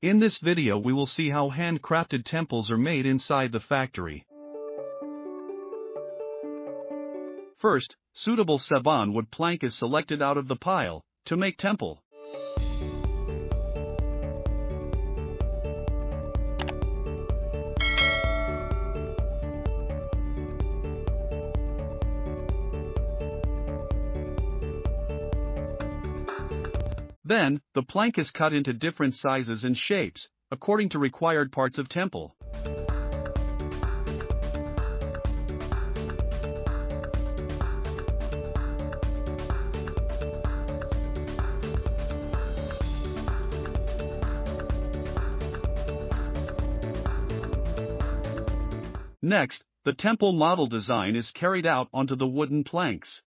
In this video we will see how handcrafted temples are made inside the factory. First, suitable saban wood plank is selected out of the pile to make temple. Then, the plank is cut into different sizes and shapes, according to required parts of temple. Next, the temple model design is carried out onto the wooden planks.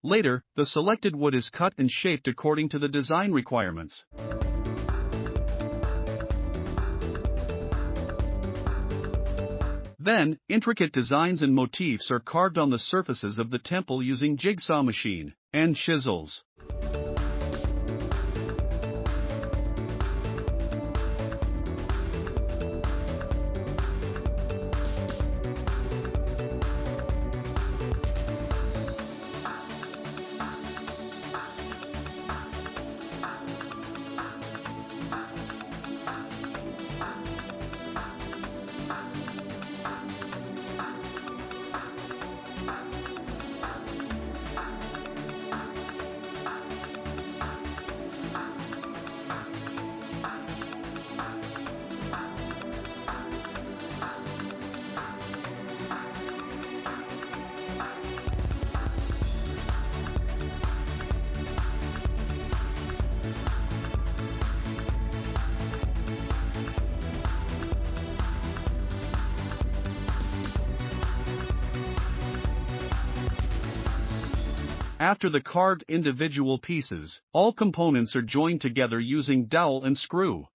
Later, the selected wood is cut and shaped according to the design requirements. Then, intricate designs and motifs are carved on the surfaces of the temple using jigsaw machine and chisels. After the carved individual pieces, all components are joined together using dowel and screw.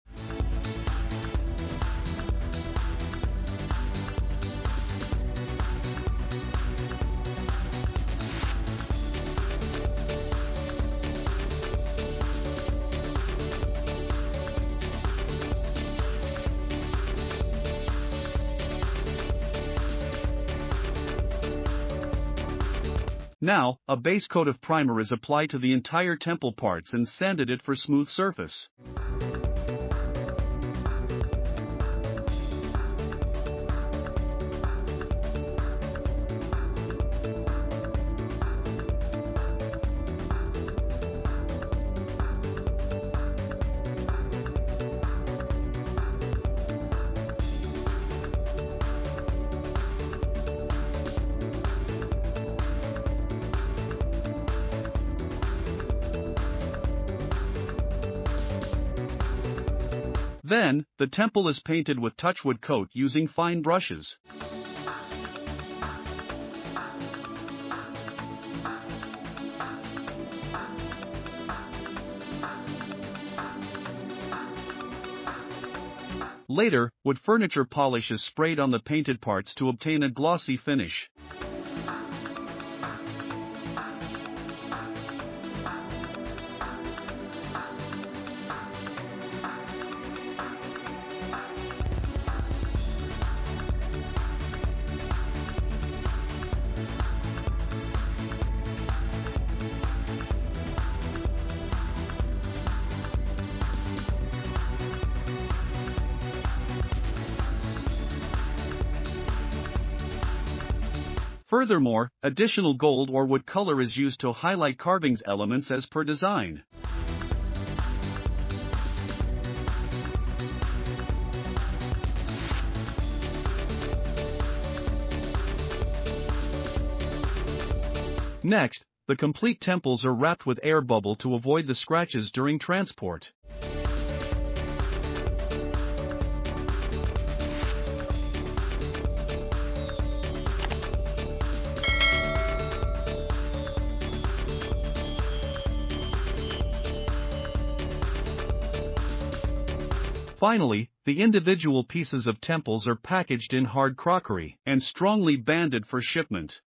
Now, a base coat of primer is applied to the entire temple parts and sanded it for smooth surface. Then, the temple is painted with touchwood coat using fine brushes. Later, wood furniture polish is sprayed on the painted parts to obtain a glossy finish. Furthermore, additional gold or wood color is used to highlight carvings elements as per design. Next, the complete temples are wrapped with air bubble to avoid the scratches during transport. Finally, the individual pieces of temples are packaged in hard crockery and strongly banded for shipment.